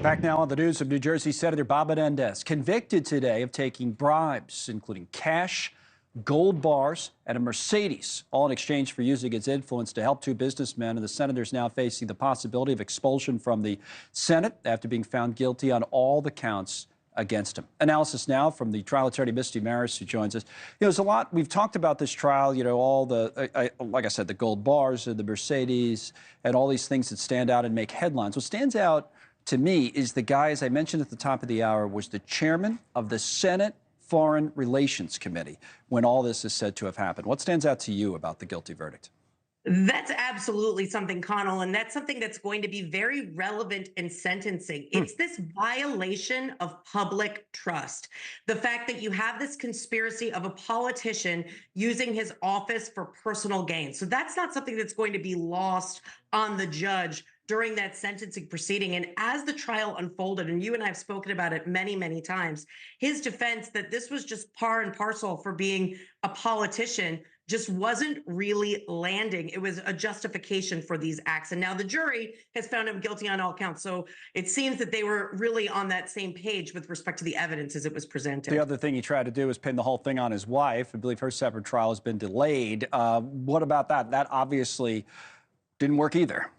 Back now on the news of New Jersey Senator Bob Menendez, convicted today of taking bribes, including cash, gold bars, and a Mercedes, all in exchange for using his influence to help two businessmen. And the senator is now facing the possibility of expulsion from the Senate after being found guilty on all the counts against him. Analysis now from the trial attorney Misty Marris, who joins us. There's a lot. We've talked about this trial, all the, like I said, the gold bars and the Mercedes and all these things that stand out and make headlines. What stands out to me is the guy, as I mentioned at the top of the hour, was the chairman of the Senate Foreign Relations Committee when all this is said to have happened. What stands out to you about the guilty verdict? That's absolutely something, Connell, and that's something that's going to be very relevant in sentencing. It's this violation of public trust. The fact that you have this conspiracy of a politician using his office for personal gain. So that's not something that's going to be lost on the judge during that sentencing proceeding. And as the trial unfolded, and you and I have spoken about it many, many times, his defense that this was just par and parcel for being a politician just wasn't really landing. It was a justification for these acts. And now the jury has found him guilty on all counts. So it seems that they were really on that same page with respect to the evidence as it was presented. The other thing he tried to do is pin the whole thing on his wife. I believe her separate trial has been delayed. What about that? That obviously didn't work either.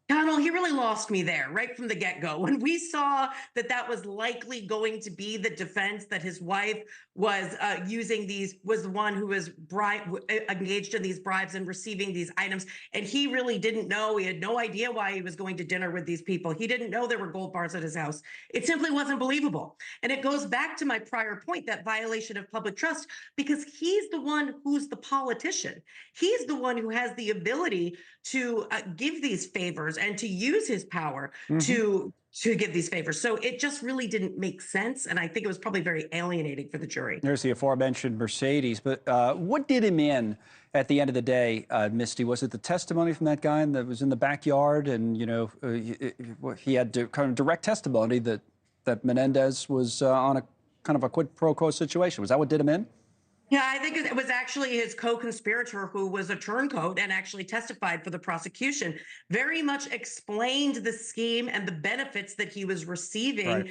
Connell, he really lost me there right from the get-go. When we saw that that was likely going to be the defense, that his wife was was the one who was engaged in these bribes and receiving these items, and he really didn't know. He had no idea why he was going to dinner with these people. He didn't know there were gold bars at his house. It simply wasn't believable. And it goes back to my prior point, that violation of public trust, because he's the one who's the politician. He's the one who has the ability to give these favors and to use his power to give these favors. So it just really didn't make sense. And I think it was probably very alienating for the jury. There's the aforementioned Mercedes. But what did him in at the end of the day, Misty? Was it the testimony from that guy that was in the backyard? And, he had kind of direct testimony that Menendez was on a kind of a quid pro quo situation. Was that what did him in? Yeah, I think it was actually his co-conspirator, who was a turncoat and actually testified for the prosecution, very much explained the scheme and the benefits that he was receiving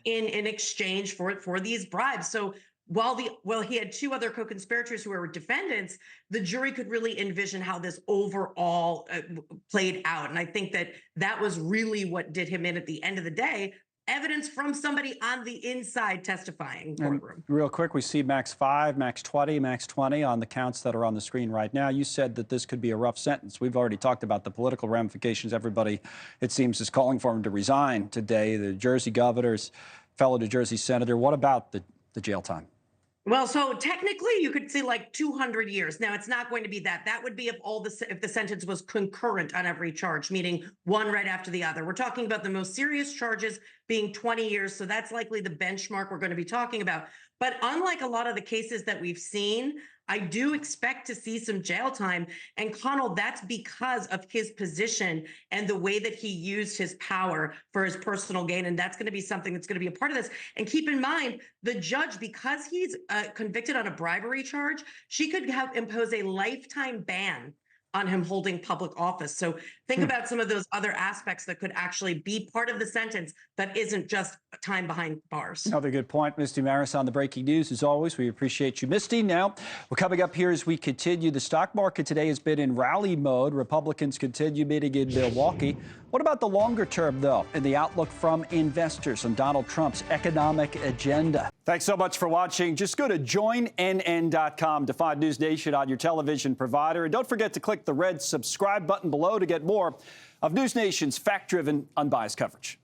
in exchange for these bribes. So while he had two other co-conspirators who were defendants, the jury could really envision how this overall played out. And I think that was really what did him in at the end of the day. Evidence from somebody on the inside testifying in courtroom. Real quick, we see max 5, max 20 on the counts that are on the screen right now. You said that this could be a rough sentence. We've already talked about the political ramifications. Everybody, it seems, is calling for him to resign today. The Jersey governor's fellow New Jersey senator. What about the jail time? Well, so technically you could see like 200 years. Now, it's not going to be that. That would be if the sentence was concurrent on every charge, meaning one right after the other. We're talking about the most serious charges being 20 years. So that's likely the benchmark we're going to be talking about. But unlike a lot of the cases that we've seen, I do expect to see some jail time. And Connell, that's because of his position and the way that he used his power for his personal gain. And that's going to be something that's going to be a part of this. And keep in mind, the judge, because he's convicted on a bribery charge, she could impose a lifetime ban on him holding public office. So think about some of those other aspects that could actually be part of the sentence that isn't just time behind bars. Another good point. Misty Marris on the breaking news. As always, we appreciate you, Misty. Now, we're coming up here as we continue. The stock market today has been in rally mode. Republicans continue meeting in Milwaukee. What about the longer term, though, and the outlook from investors on Donald Trump's economic agenda? Thanks so much for watching. Just go to joinnn.com to find NewsNation on your television provider. And don't forget to click the red subscribe button below to get more of NewsNation's fact-driven, unbiased coverage.